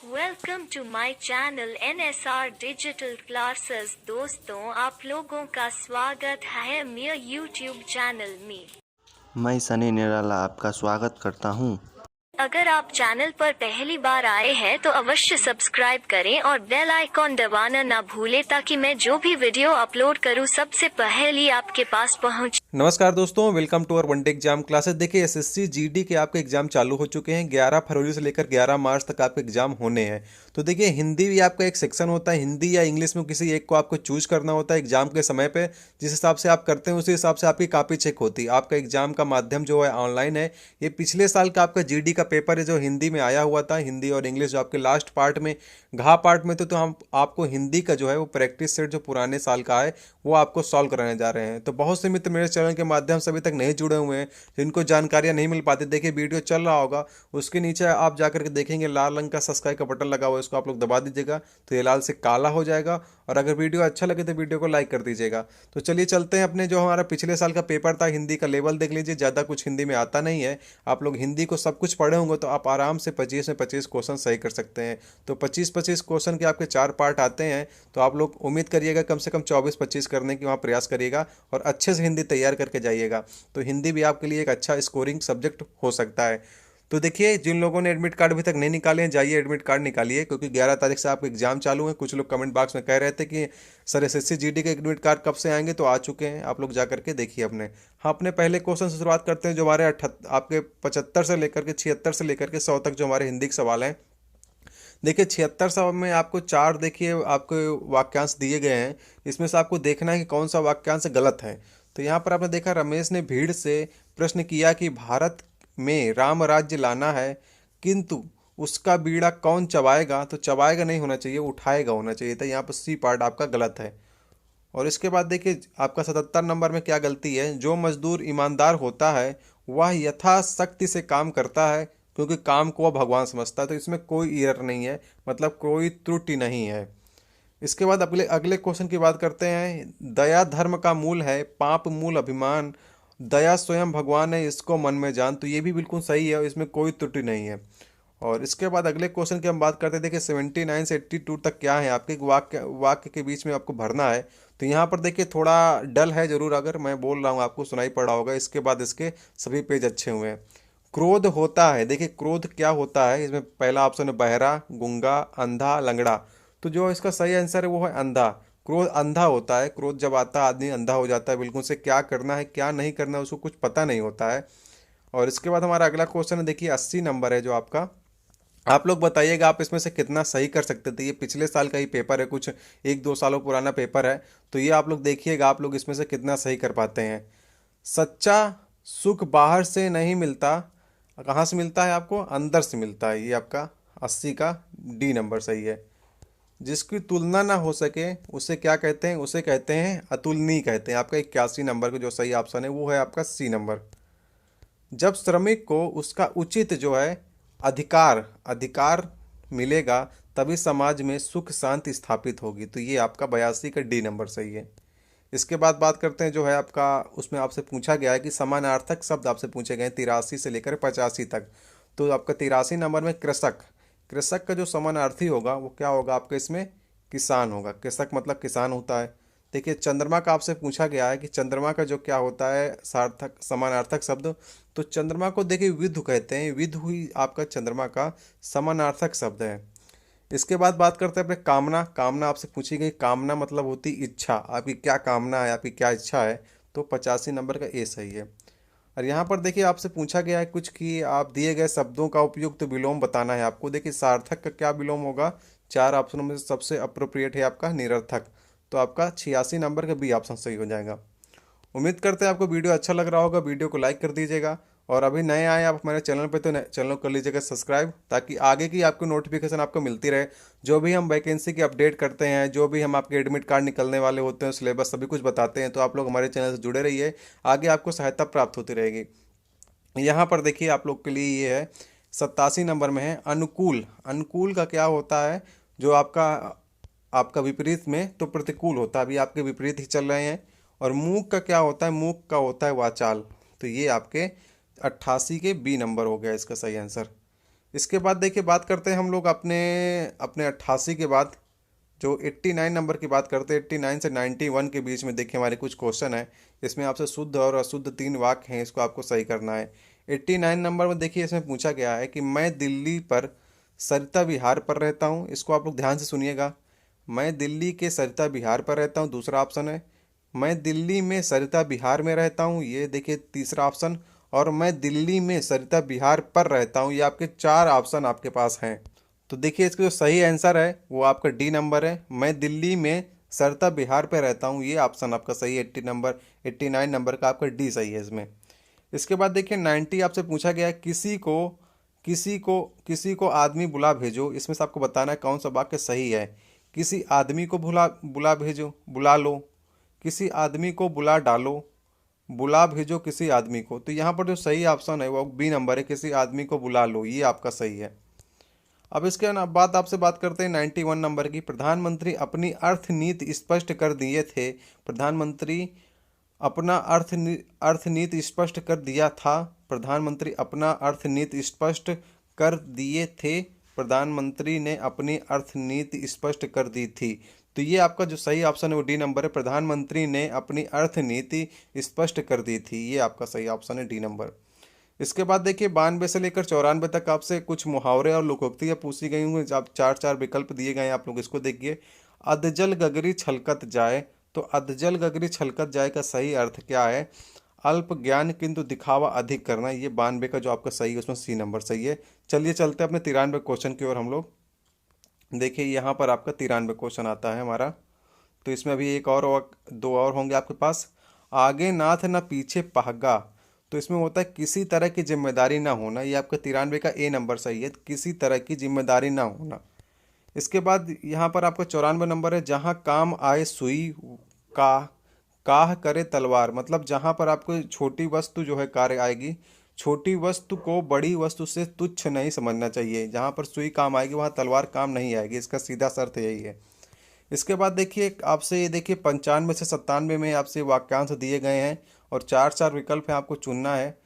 Welcome to my channel NSR digital classes. दोस्तों, आप लोगों का स्वागत है मेरे यूट्यूब चैनल में। मैं सनी निराला आपका स्वागत करता हूं। अगर आप चैनल पर पहली बार आए हैं तो अवश्य सब्सक्राइब करें और बेल आइकॉन दबाना ना भूलें ताकि मैं जो भी वीडियो अपलोड करूं सबसे पहले आपके पास पहुंचे। नमस्कार दोस्तों, welcome to our one day exam classes. देखिए एसएससी जीडी के आपके एग्जाम चालू हो चुके हैं। 11 फरवरी से लेकर 11 मार्च तक आपके एग्जाम होने हैं। तो देखिए हिंदी भी आपका एक सेक्शन होता है, हिंदी या इंग्लिश में किसी एक को आपको चूज करना होता है एग्जाम के समय पे। जिस हिसाब से आप करते हैं उसी हिसाब से आपकी कॉपी चेक होती है। आपका एग्जाम का माध्यम जो है ऑनलाइन है। ये पिछले साल का आपका जीडी का पेपर है जो हिंदी में आया हुआ था। हिंदी और इंग्लिश जो आपके लास्ट पार्ट में घा पार्ट में तो हम आपको हिंदी का जो है वो प्रैक्टिस सेट जो पुराने साल का है वो आपको सॉल्व कराने जा रहे हैं। तो बहुत से मित्र मेरे चैनल के माध्यम से अभी तक नहीं जुड़े हुए हैं, जिनको जानकारियां नहीं मिल पाती। देखिए वीडियो चल रहा होगा, उसके नीचे आप जाकर के देखेंगे लाल रंग का सब्सक्राइब का बटन लगा हुआ है, इसको आप लोग दबा दीजिएगा तो ये लाल से काला हो जाएगा। और अगर वीडियो अच्छा लगे तो वीडियो को लाइक कर दीजिएगा। तो चलिए चलते हैं अपने जो हमारा पिछले साल का पेपर था हिंदी का लेवल देख लीजिए। ज़्यादा कुछ हिंदी में आता नहीं है। आप लोग हिंदी को सब कुछ पढ़े होंगे तो आप आराम से 25 में 25 क्वेश्चन सही कर सकते हैं। तो 25-25 क्वेश्चन के आपके 4 पार्ट आते हैं। तो आप लोग उम्मीद करिएगा कम से कम 24-25 करने की वहाँ प्रयास करिएगा और अच्छे से हिंदी तैयार करके जाइएगा। तो हिंदी भी आपके लिए एक अच्छा स्कोरिंग सब्जेक्ट हो सकता है। तो देखिए जिन लोगों ने एडमिट कार्ड अभी तक नहीं निकाले हैं जाइए एडमिट कार्ड निकालिए, क्योंकि 11 तारीख से आपके एग्जाम चालू हैं। कुछ लोग कमेंट बॉक्स में कह रहे थे कि सर एसएससी जीडी के एडमिट कार्ड कब से आएंगे, तो आ चुके हैं। आप लोग जा करके देखिए अपने। हाँ, अपने पहले क्वेश्चन से शुरुआत करते हैं जो हमारे आपके 75 से लेकर के 76 से लेकर के 100 तक जो हमारे हिंदी के सवाल हैं। देखिए 76 सवाल में आपको 4 देखिए आपको वाक्यांश दिए गए हैं। इसमें से आपको देखना है कि कौन सा वाक्यांश गलत है। तो यहाँ पर आपने देखा रमेश ने भीड़ से प्रश्न किया कि भारत में राम राज्य लाना है, किंतु उसका बीड़ा कौन चबाएगा। तो चबाएगा नहीं होना चाहिए, उठाएगा होना चाहिए था। यहाँ पर सी पार्ट आपका गलत है। और इसके बाद देखिए आपका 77 नंबर में क्या गलती है। जो मजदूर ईमानदार होता है वह यथाशक्ति से काम करता है, क्योंकि काम को वह भगवान समझता है। तो इसमें कोई एरर नहीं है, मतलब कोई त्रुटि नहीं है। इसके बाद अगले अगले क्वेश्चन की बात करते हैं। दया धर्म का मूल है, पाप मूल अभिमान, दया स्वयं भगवान है, इसको मन में जान। तो ये भी बिल्कुल सही है, इसमें कोई त्रुटि नहीं है। और इसके बाद अगले क्वेश्चन की हम बात करते हैं। देखिए 79 से 82 तक क्या है आपके वाक्य वाक्य के बीच में आपको भरना है। तो यहाँ पर देखिए थोड़ा डल है जरूर, अगर मैं बोल रहा हूँ आपको सुनाई पड़ रहा होगा। इसके बाद इसके सभी पेज अच्छे हुए हैं। क्रोध होता है, देखिए क्रोध क्या होता है। इसमें पहला ऑप्शन है बहरा, गूंगा, अंधा, लंगड़ा। तो जो इसका सही आंसर है वो है अंधा। क्रोध अंधा होता है। क्रोध जब आता है आदमी अंधा हो जाता है, बिल्कुल से क्या करना है क्या नहीं करना है उसको कुछ पता नहीं होता है। और इसके बाद हमारा अगला क्वेश्चन है, देखिए 80 नंबर है जो आपका। आप लोग बताइएगा आप इसमें से कितना सही कर सकते थे। ये पिछले साल का ही पेपर है, कुछ 1-2 सालों पुराना पेपर है। तो ये आप लोग देखिएगा आप लोग इसमें से कितना सही कर पाते हैं। सच्चा सुख बाहर से नहीं मिलता, कहाँ से मिलता है आपको, अंदर से मिलता है। ये आपका 80 का डी नंबर सही है। जिसकी तुलना ना हो सके उसे क्या कहते हैं, उसे कहते हैं अतुलनीय कहते हैं। आपका 81 नंबर का जो सही ऑप्शन है वो है आपका सी नंबर। जब श्रमिक को उसका उचित जो है अधिकार अधिकार मिलेगा तभी समाज में सुख शांति स्थापित होगी। तो ये आपका 82 का डी नंबर सही है। इसके बाद बात करते हैं जो है आपका, उसमें आपसे पूछा गया है कि समानार्थक शब्द आपसे पूछे गए हैं 83 से लेकर 85 तक। तो आपका 83 नंबर में कृषक, कृषक का जो समानार्थी होगा वो क्या होगा आपका, इसमें किसान होगा। कृषक मतलब किसान होता है। देखिए चंद्रमा का आपसे पूछा गया है कि चंद्रमा का जो क्या होता है सार्थक समानार्थक शब्द। तो चंद्रमा को देखिए विदु कहते हैं। विदु ही आपका चंद्रमा का समानार्थक शब्द है। इसके बाद बात करते हैं अपने कामना। कामना आपसे पूछी गई, कामना मतलब होती इच्छा। आपकी क्या कामना है, आपकी क्या इच्छा है। तो 85 नंबर का ए सही है। और यहाँ पर देखिए आपसे पूछा गया है कुछ कि आप दिए गए शब्दों का उपयुक्त विलोम बताना है आपको। देखिए सार्थक का क्या विलोम होगा, 4 ऑप्शनों में से सबसे अप्रोप्रिएट है आपका निरर्थक। तो आपका 86 नंबर का बी ऑप्शन सही हो जाएगा। उम्मीद करते हैं आपको वीडियो अच्छा लग रहा होगा। वीडियो को लाइक कर दीजिएगा और अभी नए आए आप हमारे चैनल पे तो चैनल को कर लीजिएगा सब्सक्राइब, ताकि आगे की आपको नोटिफिकेशन आपको मिलती रहे। जो भी हम वैकेंसी की अपडेट करते हैं, जो भी हम आपके एडमिट कार्ड निकलने वाले होते हैं, सिलेबस सभी कुछ बताते हैं। तो आप लोग हमारे चैनल से जुड़े रहिए, आगे आपको सहायता प्राप्त होती रहेगी। यहाँ पर देखिए आप लोग के लिए ये है 87 नंबर में है अनुकूल। अनुकूल का क्या होता है, जो आपका आपका विपरीत में तो प्रतिकूल होता है। अभी आपके विपरीत ही चल रहे हैं। और मूक का क्या होता है, मूक का होता है वाचाल। तो ये आपके 88 के बी नंबर हो गया इसका सही आंसर। इसके बाद देखिए बात करते हैं हम लोग अपने अपने 88 के बाद जो 89 नंबर की बात करते हैं। 89 से 91 के बीच में देखिए हमारे कुछ क्वेश्चन है। इसमें आपसे शुद्ध और अशुद्ध 3 वाक्य हैं, इसको आपको सही करना है। 89 नंबर में देखिए इसमें पूछा गया है कि मैं दिल्ली पर सरिता विहार पर रहता हूँ। इसको आप लोग ध्यान से सुनिएगा। मैं दिल्ली के सरिता विहार पर रहता हूँ, दूसरा ऑप्शन है। मैं दिल्ली में सरिता विहार में रहता हूँ, ये देखिए तीसरा ऑप्शन। और मैं दिल्ली में सरिता विहार पर रहता हूँ, ये आपके 4 ऑप्शन आपके पास हैं। तो देखिए इसका जो सही आंसर है वो आपका डी नंबर है। मैं दिल्ली में सरिता विहार पे रहता हूँ, ये ऑप्शन आपका सही है। 89 नंबर का आपका डी सही है इसमें। इसके बाद देखिए 90 आपसे पूछा गया है किसी को आदमी बुला भेजो। इसमें से आपको बताना है कौन सा वाक्य सही है। किसी आदमी को बुला बुला भेजो, बुला लो। किसी आदमी को बुला डालो, बुला भेजो किसी आदमी को। तो यहाँ पर जो सही ऑप्शन है वो बी नंबर है, किसी आदमी को बुला लो, ये आपका सही है। अब इसके बाद आपसे बात करते हैं 91 नंबर की। प्रधानमंत्री अपनी अर्थ नीति स्पष्ट कर दिए थे। प्रधानमंत्री अपना अर्थ नीति स्पष्ट कर दिया था। प्रधानमंत्री अपना अर्थ नीति स्पष्ट कर दिए थे। प्रधानमंत्री ने अपनी अर्थ नीति स्पष्ट कर दी थी। तो ये आपका जो सही ऑप्शन है वो डी नंबर है। प्रधानमंत्री ने अपनी अर्थ नीति स्पष्ट कर दी थी, ये आपका सही ऑप्शन है डी नंबर। इसके बाद देखिए 92 से लेकर 94 तक आपसे कुछ मुहावरे और लोकोक्तियाँ पूछी गई होंगी। आप 4 विकल्प दिए गए हैं, आप लोग इसको देखिए। अधजल गगरी छलकत जाए, तो अधजल गगरी छलकत जाए का सही अर्थ क्या है? अल्प ज्ञान किंतु दिखावा अधिक करना। ये 92 का जो आपका सही है उसमें सी नंबर सही है। चलिए चलते हैं अपने 93 क्वेश्चन की ओर हम लोग। देखिए यहाँ पर आपका 93 क्वेश्चन आता है हमारा। तो इसमें अभी एक और 2 और होंगे आपके पास। आगे नाथ न पीछे पहगा, तो इसमें होता है किसी तरह की जिम्मेदारी ना होना। ये आपका 93 का ए नंबर सही है, किसी तरह की जिम्मेदारी ना होना। इसके बाद यहाँ पर आपका 94 नंबर है। जहाँ काम आए सुई काह करे तलवार, मतलब जहाँ पर आपको छोटी वस्तु जो है कार्य आएगी, छोटी वस्तु को बड़ी वस्तु से तुच्छ नहीं समझना चाहिए। जहाँ पर सुई काम आएगी वहाँ तलवार काम नहीं आएगी, इसका सीधा अर्थ यही है। इसके बाद देखिए आपसे ये देखिए 95 से 97 में आपसे वाक्यांश दिए गए हैं और 4 विकल्प हैं, आपको चुनना है।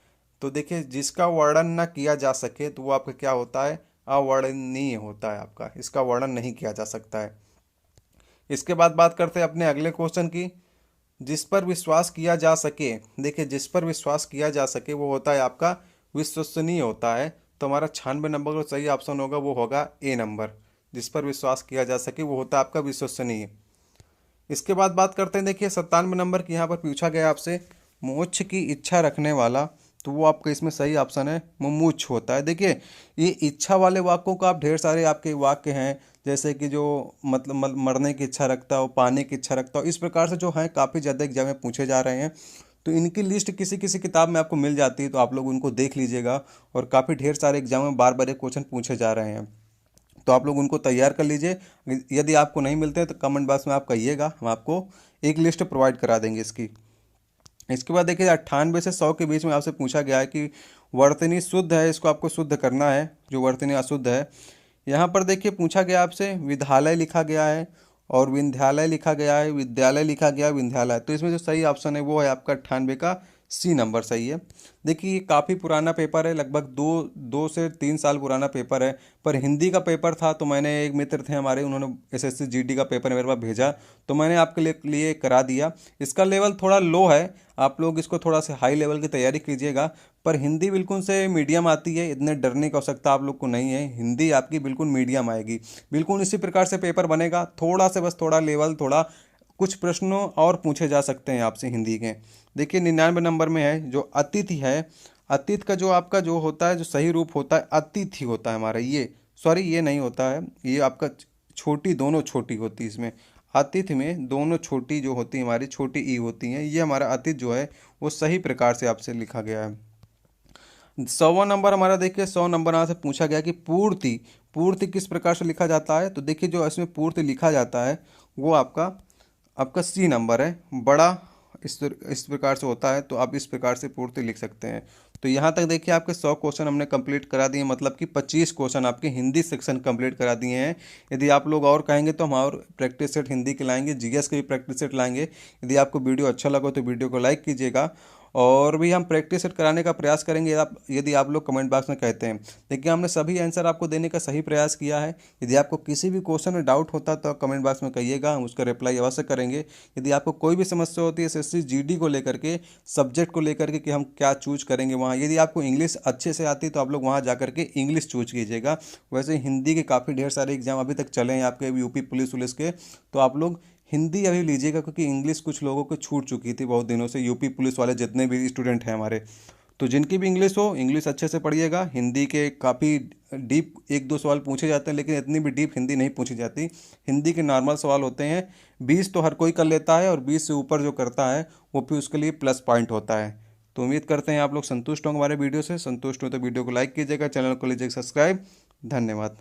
तो देखिए जिसका वर्णन ना किया जा सके तो वो आपका क्या होता है? अवर्णनीय होता है आपका, इसका वर्णन नहीं किया जा सकता है। इसके बाद बात करते हैं अपने अगले क्वेश्चन की। जिस पर विश्वास किया जा सके, देखिए जिस पर विश्वास किया जा सके वो होता है आपका विश्वसनीय होता है। तो हमारा 96 नंबर का सही ऑप्शन होगा वो होगा ए नंबर। जिस पर विश्वास किया जा सके वो होता है आपका विश्वसनीय। इसके बाद बात करते हैं देखिए 97 नंबर की। यहाँ पर पूछा गया आपसे मोक्ष की इच्छा रखने वाला, तो वो आपका इसमें सही ऑप्शन है मुमुक्ष होता है। देखिए ये इच्छा वाले वाक्यों का आप ढेर सारे आपके वाक्य हैं, जैसे कि जो मतलब मरने की इच्छा रखता हो, पाने की इच्छा रखता हो, इस प्रकार से जो है काफ़ी ज़्यादा एग्जाम में पूछे जा रहे हैं। तो इनकी लिस्ट किसी किसी किताब में आपको मिल जाती है, तो आप लोग उनको देख लीजिएगा। और काफ़ी ढेर सारे एग्जाम में बार बार ये क्वेश्चन पूछे जा रहे हैं, तो आप लोग उनको तैयार कर लीजिए। यदि आपको नहीं मिलते हैं तो कमेंट बॉक्स में आप कहिएगा, हम आपको एक लिस्ट प्रोवाइड करा देंगे इसकी। इसके बाद देखिए 98 से 100 के बीच में आपसे पूछा गया है कि वर्तनी शुद्ध है, इसको आपको शुद्ध करना है। जो वर्तनी अशुद्ध है, यहाँ पर देखिए पूछा गया आपसे विद्यालय लिखा गया है और विंध्यालय लिखा गया है, विद्यालय लिखा गया है, विंध्यालय। तो इसमें जो सही ऑप्शन है वो है आपका 98 का सी नंबर सही है। देखिए ये काफ़ी पुराना पेपर है, लगभग 2 से 3 साल पुराना पेपर है, पर हिंदी का पेपर था। तो मैंने एक मित्र थे हमारे, उन्होंने एसएससी जीडी का पेपर मेरे पास भेजा, तो मैंने आपके लिए करा दिया। इसका लेवल थोड़ा लो है, आप लोग इसको थोड़ा सा हाई लेवल की तैयारी कीजिएगा। पर हिंदी बिल्कुल से मीडियम आती है, इतने डरने की आवश्यकता आप लोग को नहीं है। हिंदी आपकी बिल्कुल मीडियम आएगी, बिल्कुल इसी प्रकार से पेपर बनेगा। थोड़ा से बस थोड़ा लेवल थोड़ा कुछ प्रश्नों और पूछे जा सकते हैं आपसे हिंदी के। देखिए 99 नंबर में है जो अतिथि है। अतिथि का जो आपका जो होता है, जो सही रूप होता है अतिथि होता है हमारा। ये नहीं होता है, ये आपका छोटी, दोनों छोटी होती है इसमें। अतिथि में दोनों छोटी जो होती है हमारी, छोटी ई होती हैं। ये हमारा अतिथि जो है वो सही प्रकार से आपसे लिखा गया है। 100वां नंबर हमारा देखिए 100 नंबर यहाँ से पूछा गया कि पूर्ति किस प्रकार से लिखा जाता है। तो देखिए जो इसमें पूर्ति लिखा जाता है वो आपका सी नंबर है। बड़ा इस प्रकार से होता है, तो आप इस प्रकार से पूर्ति लिख सकते हैं। तो यहाँ तक देखिए आपके 100 क्वेश्चन हमने कंप्लीट करा दिए, मतलब कि 25 क्वेश्चन आपके हिंदी सेक्शन कंप्लीट करा दिए हैं। यदि आप लोग और कहेंगे तो हम और प्रैक्टिस सेट हिंदी के लाएंगे, जीएस के भी प्रैक्टिस सेट लाएंगे। यदि आपको वीडियो अच्छा लगा तो वीडियो को लाइक कीजिएगा और भी हम प्रैक्टिस सेट कराने का प्रयास करेंगे यदि आप लोग कमेंट बॉक्स में कहते हैं। देखिए हमने सभी आंसर आपको देने का सही प्रयास किया है। यदि आपको किसी भी क्वेश्चन में डाउट होता तो आप कमेंट बॉक्स में कहिएगा, हम उसका रिप्लाई अवश्य करेंगे। यदि आपको कोई भी समस्या होती है एसएससी जीडी को लेकर के, सब्जेक्ट को लेकर के कि हम क्या चूज करेंगे वहाँ, यदि आपको इंग्लिश अच्छे से आती तो आप लोग वहाँ जा करके इंग्लिश चूज कीजिएगा। वैसे हिंदी के काफ़ी ढेर सारे एग्जाम अभी तक चले हैं आपके यूपी पुलिस वुलिस के, तो आप लोग हिंदी अभी लीजिएगा क्योंकि इंग्लिश कुछ लोगों को छूट चुकी थी बहुत दिनों से, यूपी पुलिस वाले जितने भी स्टूडेंट हैं हमारे। तो जिनकी भी इंग्लिश हो, इंग्लिश अच्छे से पढ़िएगा। हिंदी के काफ़ी डीप 1-2 सवाल पूछे जाते हैं, लेकिन इतनी भी डीप हिंदी नहीं पूछी जाती। हिंदी के नॉर्मल सवाल होते हैं, 20 तो हर कोई कर लेता है और 20 से ऊपर जो करता है वो भी उसके लिए प्लस पॉइंट होता है। तो उम्मीद करते हैं आप लोग संतुष्ट होंगे हमारे वीडियो से। संतुष्ट हो तो वीडियो को लाइक कीजिएगा, चैनल को लीजिएगा सब्सक्राइब। धन्यवाद।